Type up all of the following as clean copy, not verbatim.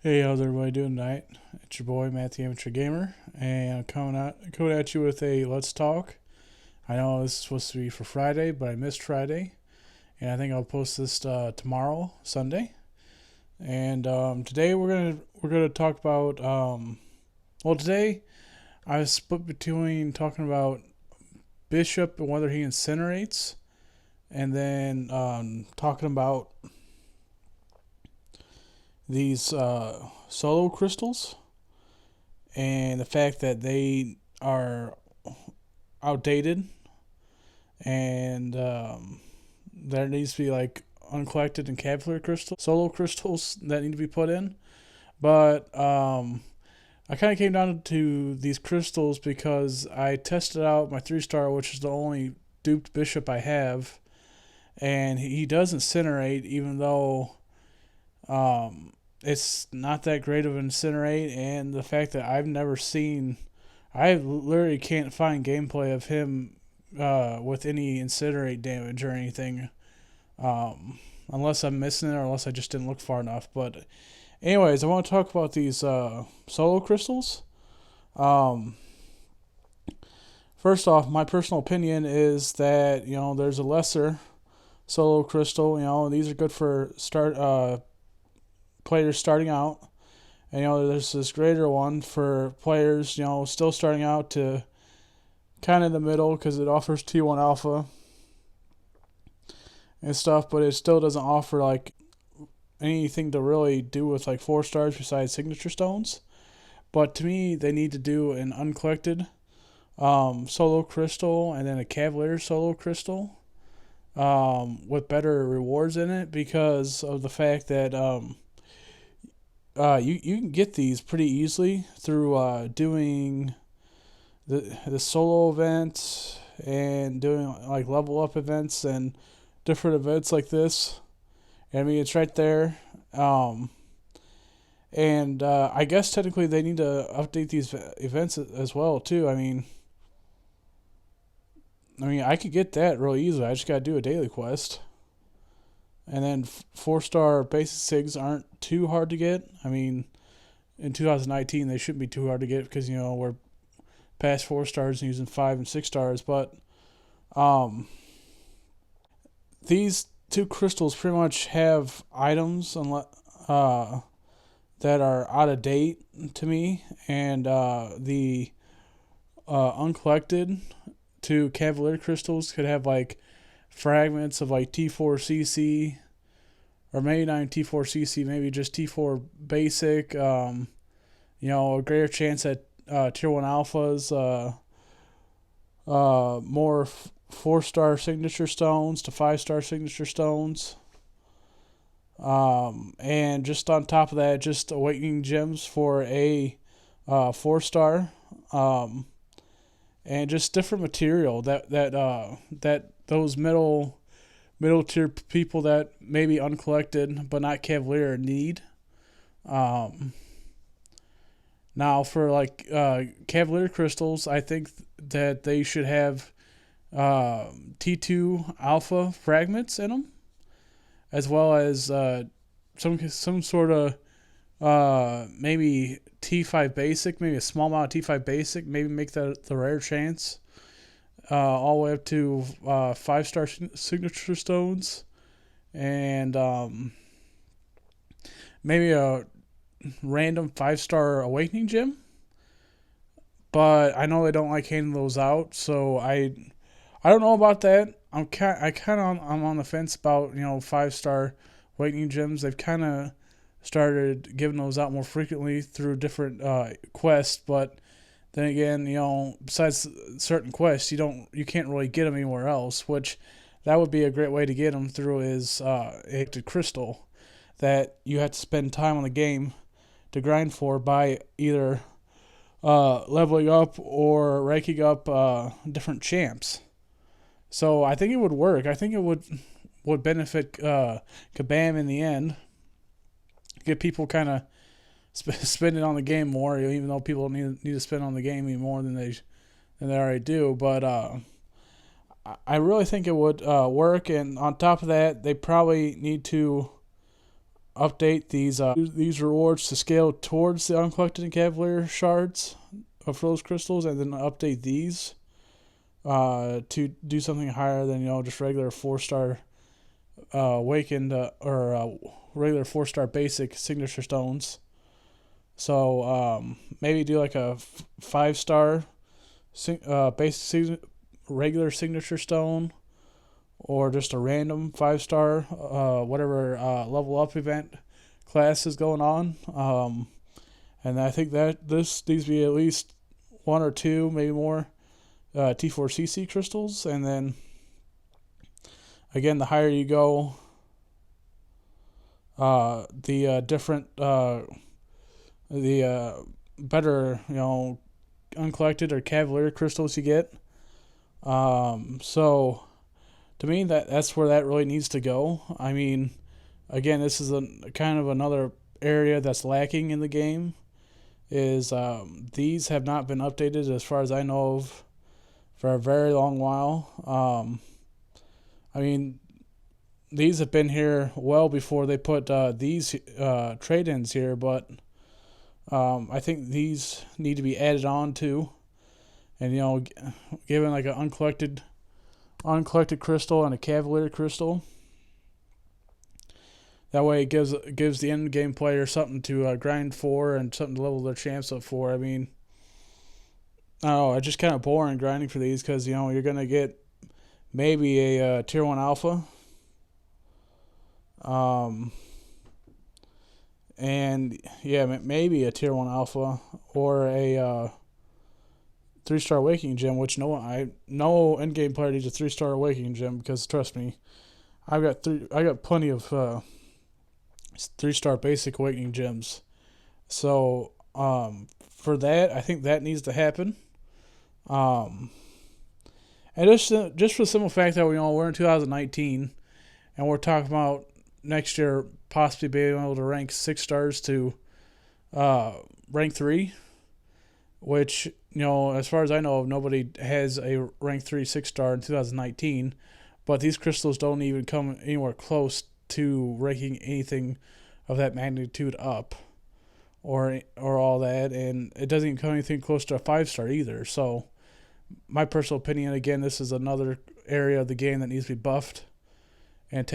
Hey, how's everybody doing tonight? It's your boy Matt the Amateur Gamer, and I'm coming at you with a Let's Talk. I know this is supposed to be for Friday, but I missed Friday, and I think I'll post this tomorrow, Sunday. And today we're gonna talk about today I was split between talking about Bishop and whether he incinerates, and then talking about these solo crystals and the fact that they are outdated and there needs to be like uncollected and Cavalier crystals, solo crystals that need to be put in. But I kind of came down to these crystals because I tested out my 3-star, which is the only duped bishop I have, and he does incinerate, even though it's not that great of an incinerate. And the fact that I literally can't find gameplay of him with any incinerate damage or anything, unless I'm missing it or unless I just didn't look far enough. But anyways, I want to talk about these solo crystals. Um, First off, my personal opinion is that there's a lesser solo crystal. These are good for start players starting out. And there's this greater one for players still starting out to kind of in the middle because it offers T1 alpha and stuff, but it still doesn't offer like anything to really do with like 4 stars besides signature stones. But to me, they need to do an uncollected solo crystal and then a Cavalier solo crystal with better rewards in it because of the fact that you can get these pretty easily through doing the solo event and doing like level up events and different events like this. I mean, it's right there. And I guess technically they need to update these events as well too. I mean, I could get that real easily. I just gotta do a daily quest, and then 4-star basic sigs aren't too hard to get. I mean, in 2019 they shouldn't be too hard to get because we're past 4 stars and using 5 and 6 stars. But um, these two crystals pretty much have items that are out of date to me, and the uncollected two Cavalier crystals could have like fragments of like T4CC, or maybe not even T4CC, maybe just T4 basic. A greater chance at tier 1 alphas, more 4-star signature stones to 5-star signature stones. And just on top of that, just awakening gems for a 4-star. And just different material that those middle tier people that maybe uncollected but not Cavalier need. Um, Now for like Cavalier crystals, I think that they should have T2 alpha fragments in them, as well as some sort of maybe T5 basic, maybe a small amount of T5 basic, maybe make that the rare chance, all the way up to 5-star signature stones, and maybe a random 5-star awakening gem. But I know they don't like handing those out, so I don't know about that. I'm on the fence about 5-star awakening gems. They've kind of started giving those out more frequently through different quests, but then again, besides certain quests, you can't really get them anywhere else. Which that would be a great way to get them through is a crystal that you have to spend time on the game to grind for by either leveling up or ranking up different champs. So I think it would work. I think it would benefit Kabam in the end. Get people kind of spending on the game more, even though people need to spend on the game even more than they already do. But I really think it would work. And on top of that, they probably need to update these rewards to scale towards the uncollected and Cavalier shards for those crystals, and then update these to do something higher than just regular 4-star awakened or regular 4-star basic signature stones. So maybe do like a 5-star basic regular signature stone, or just a random 5-star whatever level up event class is going on. And I think that these be at least 1 or 2, maybe more, T4CC crystals. And then again, the higher you go, the different the better uncollected or Cavalier crystals you get. So to me, that's where that really needs to go. I mean, again, this is a kind of another area that's lacking in the game. Is these have not been updated as far as I know of for a very long while. I mean, these have been here well before they put these trade-ins here, but I think these need to be added on too, and given like an uncollected crystal and a Cavalier crystal. That way, it gives the end game player something to grind for and something to level their champs up for. I mean, I don't know, it's just kind of boring grinding for these because you're gonna get maybe a tier 1 alpha, and yeah, maybe a tier 1 alpha or a 3-star awakening gem, which no end game player needs a 3-star awakening gem, because trust me, I got plenty of 3-star basic awakening gems. So for that, I think that needs to happen. And just for the simple fact that we're in 2019 and we're talking about next year possibly being able to rank 6 stars to rank 3, which as far as I know, nobody has a rank 3 6-star in 2019. But these crystals don't even come anywhere close to ranking anything of that magnitude up, or all that, and it doesn't even come anything close to a 5-star either. So, my personal opinion, again, this is another area of the game that needs to be buffed and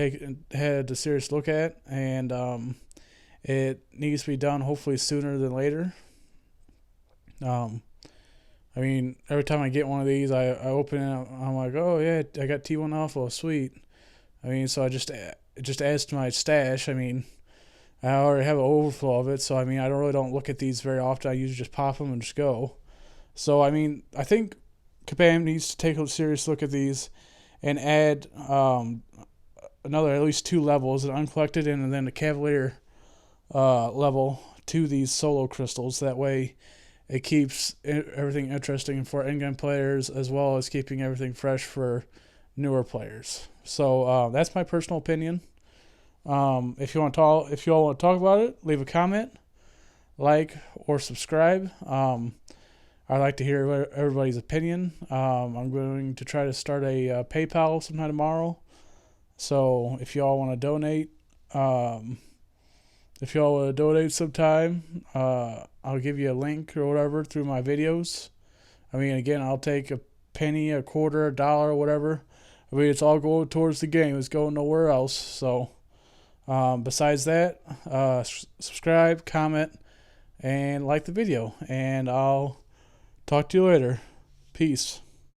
had a serious look at, and it needs to be done hopefully sooner than later. I mean, every time I get one of these, I open it, I'm like, oh yeah, I got T1 Alpha, sweet. I mean, so it just adds to my stash. I mean, I already have an overflow of it, so I mean, I don't look at these very often. I usually just pop them and just go. So I mean, I think Kabam needs to take a serious look at these and add another at least 2 levels, an uncollected and then a Cavalier level to these solo crystals. That way, it keeps everything interesting for endgame players, as well as keeping everything fresh for newer players. So that's my personal opinion. If you all want to talk about it, leave a comment, like, or subscribe. I'd like to hear everybody's opinion. I'm going to try to start a PayPal sometime tomorrow. So if y'all want to donate, sometime, I'll give you a link or whatever through my videos. I mean, again, I'll take a penny, a quarter, a dollar, whatever. I mean, it's all going towards the game. It's going nowhere else. So, besides that, subscribe, comment, and like the video. And I'll talk to you later. Peace.